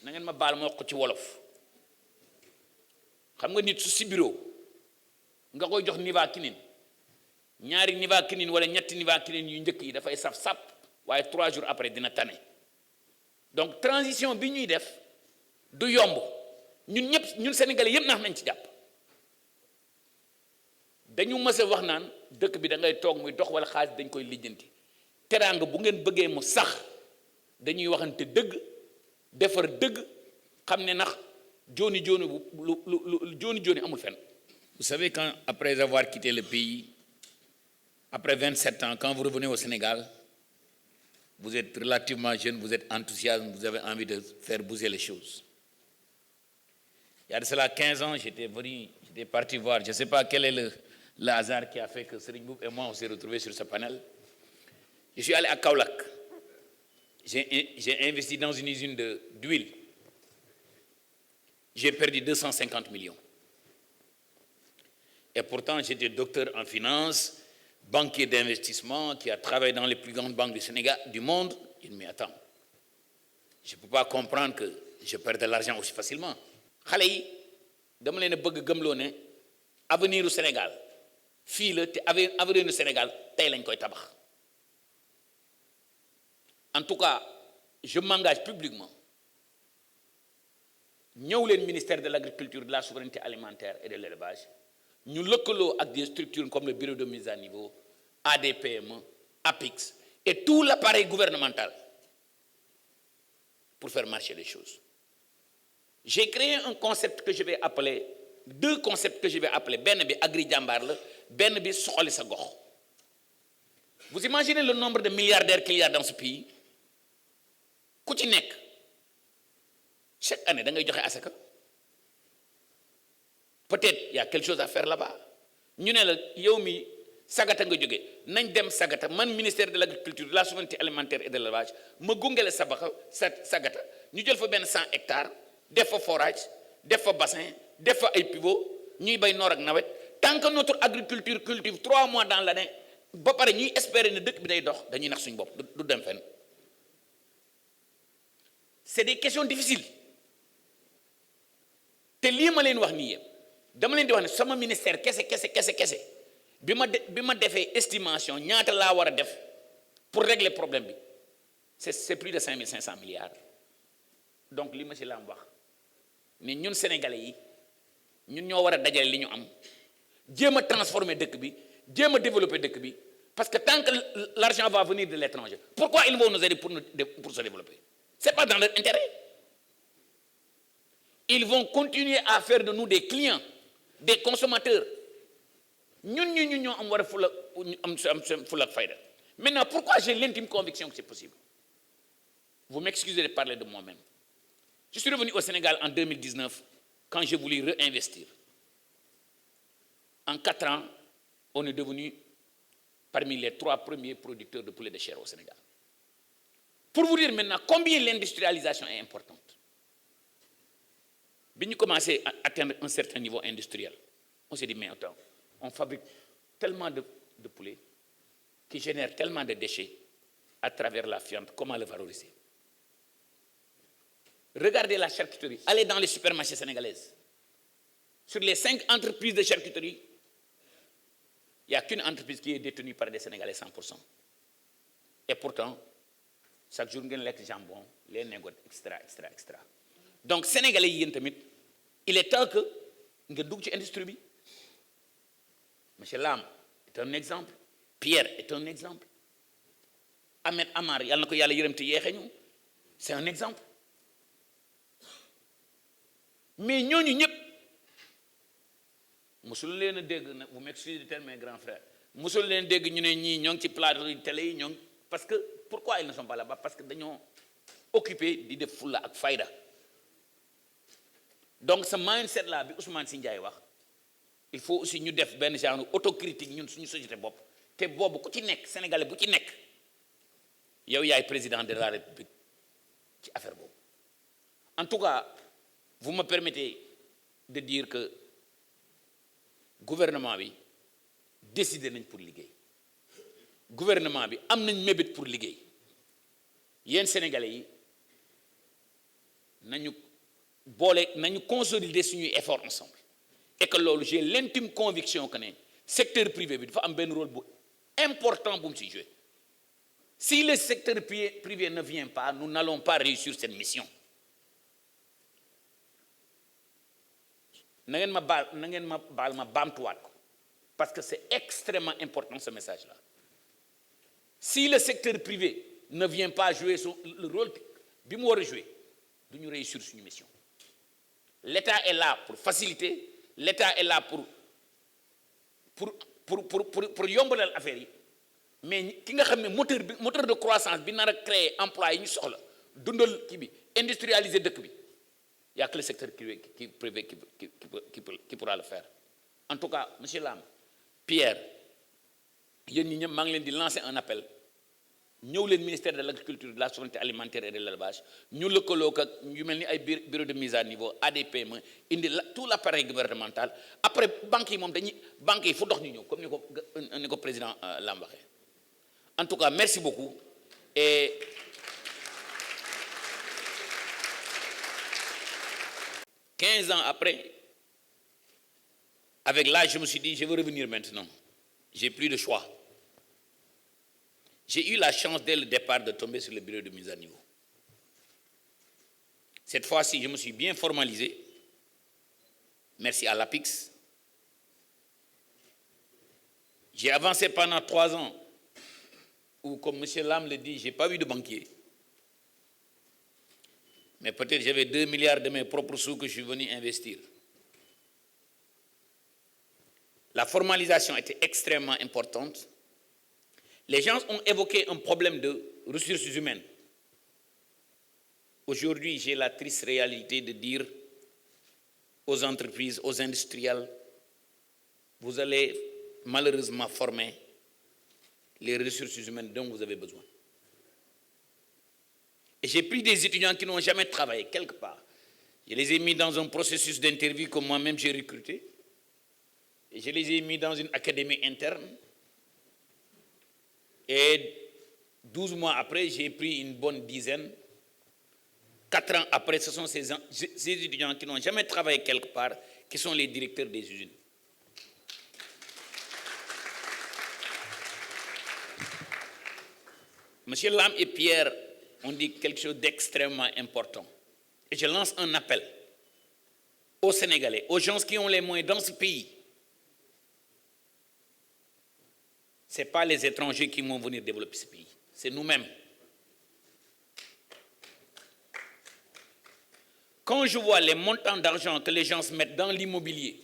na ngeen ma baal ma wax ko ci wolof xam nga nit su si bureau nga koy jox Nivaquine ñaari Nivaquine wala ñetti Nivaquine yu njëkk yi dafay saf-sap waaye 3 jours après dina tane donc transition bi ñuy def du yomb ñun Sénégalais yëpp nax nañ ci jàpp dañu mës a wax naan dëkk bi da ngay toog muy dox wala xaalis dañ koy lijjanti teraanga bu ngeen bëggee mu sax dañuy waxante dëgg defar dëgg xam ne nax jooni jooni jooni jooni amul fenn. Vous savez, quand après avoir quitté le pays après 27 ans quand vous revenez au Sénégal vous êtes relativement jeune, vous êtes enthousiaste, vous avez envie de faire bouger les choses. Il y a de cela 15 ans, j'étais parti voir, je ne sais pas quel est le hasard qui a fait que Serigne Mboup et moi on s'est retrouvés sur ce panel. Je suis allé à Kaolack. J'ai investi dans une usine d'huile. J'ai perdu 250 millions. Et pourtant, j'étais docteur en finance, banquier d'investissement, qui a travaillé dans les plus grandes banques du Sénégal, du monde. Il me dit, attends, je ne peux pas comprendre que je perds de l'argent aussi facilement. Xale yi dama leen a bëgg gëmloo ne avenir du Sénégal fii la te avenir du Sénégal tey lañ koy tabax. En tout cas, je m'engage publiquement ñëw leen ministère de l'agriculture, de la souveraineté alimentaire et de l'élevage ñu lëkkaloo ak des structures comme le bureau de mise à niveau, ADPME, APIX et tout l'appareil gouvernemental pour faire marcher les choses. J'ai créé un concept que je vais appeler, 2 concepts que je vais appeler, benn bi Agri Jambar la, benn bi Suxali sa gox. Vous imaginez le nombre de milliardaires qu'il y a dans ce pays? Ku ci nekk chaque année da ngay joxe asaka. Peut-être il y a quelque chose à faire là-bas. Ñu ne la yow mi Sagata nga jóge nañ dem Sagata man ministère de l'agriculture, de la souveraineté alimentaire et de l'élevage ma gunge la Sagata ñu jël fa benn 100 hectares def fa forage def fa bassin def fa ay pivot ñuy bay noor ak nawet tant que notre agriculture cultive 3 mois dans l'année ba pare ñuy espérer ne dëkk bi day dox dañuy nax suñu bopp du dem fenn. C'est des questions difficiles te lii ma leen wax nii yëpp dama leen di wax ne sama ministère kese bi ma defee estimation ñaata laa war a def pour régler problème bi c'est plus de 5500 milliards. Donc li ma ci la am wax ne ñun sénégalais yi ñun ñoo war a dajale li ñu am jéem a transformer dëkk bi jéem a développer dëkk bi parce que tant que l'argent va venir de l'étranger, pourquoi ils vont nous aider pour se développer? C'est pas dans leur intérêt. Ils vont continuer à faire de nous des clients, des consommateurs. Ñun ñoo am war a fula ak fayda. Maintenant, pourquoi j'ai l'intime conviction que c'est possible? Vous m'excusez de parler de moi-même. Je suis revenu au Sénégal en 2019 quand j'ai voulu réinvestir. En 4 ans, on est devenu parmi les 3 premiers producteurs de poulet de chair au Sénégal. Pour vous dire maintenant combien l'industrialisation est importante. Quand nous commençons à atteindre un certain niveau industriel, on s'est dit, mais attends, on fabrique tellement de poulet qui génère tellement de déchets à travers la viande, comment le valoriser? Regardez la charcuterie, allez dans les supermarchés sénégalaises. Sur les 5 entreprises de charcuterie, il n'y a qu'une entreprise qui est détenue par des Sénégalais 100%. Et pourtant, chaque jour, vous avez jambon, les négoces, etc. Donc, Sénégalais, il est temps que vous ayez une industrie. Monsieur Lam est un exemple. Pierre est un exemple. Ahmed Amar, c'est un exemple. Mais nous, vous m'excusez de tel mes grands frères, nous télé, parce que pourquoi ils ne sont pas là-bas? Parce que nous sommes occupés de foula ak fayda. Donc ce mindset là bi Ousmane Sindiaye wax, il faut aussi ñu def ben genre autocritique ñun suñu société bop. Té bobu ku ci nek sénégalais bu ci nek yow yaay président de la République ci affaire bobu. En tout cas, vous me permettez de dire que gouvernement bi décidé nañ pour liggéey. Gouvernement bi am nañ mébét pour liggéey. Yéen sénégalais yi nañu consolider suñuy effort ensemble et que loolu j'ai l'intime conviction que ne secteur privé bi dafa am benn rôle bu important bu mu ci jouer. Si le secteur privé ne vient pas, nous n'allons pas réussir cette mission. Na ngeen ma baal ma baamtuwaat ko parce que c'est extrêmement important ce message-là. Si le secteur privé ne vient pas jouer le rôle bi mu war a jouer du ñu réussir suñu mission. L'État est là pour faciliter, l'État est là pour yombalal affaire yi. Mais ki nga xam ne moteur de croissance bi nar a créer emploi yi ñu soxla dundal kii bi industrialiser dëkk bi y a que le secteur privé qui pourra le faire. En tout cas monsieur Lam, Pierre, yéen ñi ñëpp maa ngi leen di lancer un appel ñëw leen ministère de l'agriculture, de la souveraineté alimentaire et de l'élevage ñu lëkkaloo ak ñu mel ni ay bureau de mise à niveau ADPME indi tout l'appareil gouvernemental. Après banques yi moom banques yi fu dox ñu ñëw comme ni ko président Lam waxee. En tout cas, merci beaucoup. Et « 15 ans après, avec l'âge, je me suis dit, je veux revenir maintenant. J'ai plus de choix. J'ai eu la chance dès le départ de tomber sur le bureau de mise à niveau. Cette fois-ci, je me suis bien formalisé. Merci à l'APIX. J'ai avancé pendant 3 ans. Ou comme M. Lam le dit, je n'ai pas vu de banquier. Mais peut-être j'avais 2 milliards de mes propres sous que je suis venu investir. La formalisation était extrêmement importante. Les gens ont évoqué un problème de ressources humaines. Aujourd'hui, j'ai la triste réalité de dire aux entreprises, aux industriels, vous allez malheureusement former les ressources humaines dont vous avez besoin. Et j'ai pris des étudiants qui n'ont jamais travaillé quelque part. Je les ai mis dans un processus d'interview que moi-même j'ai recruté. Et je les ai mis dans une académie interne. Et 12 mois après, j'ai pris une bonne dizaine. 4 ans après, ce sont ces étudiants qui n'ont jamais travaillé quelque part qui sont les directeurs des usines. Monsieur Lam et Pierre ont dit quelque chose d'extrêmement important. Et je lance un appel aux Sénégalais, aux gens qui ont les moyens dans ce pays. Ce n'est pas les étrangers qui vont venir développer ce pays, c'est nous-mêmes. Quand je vois les montants d'argent que les gens se mettent dans l'immobilier,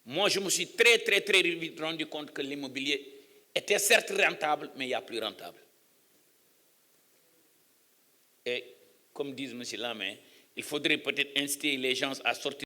moi je me suis très vite rendu compte que l'immobilier était certes rentable, mais il y a plus rentable. Et comme disent M. Lamé, il faudrait peut-être inciter les gens à sortir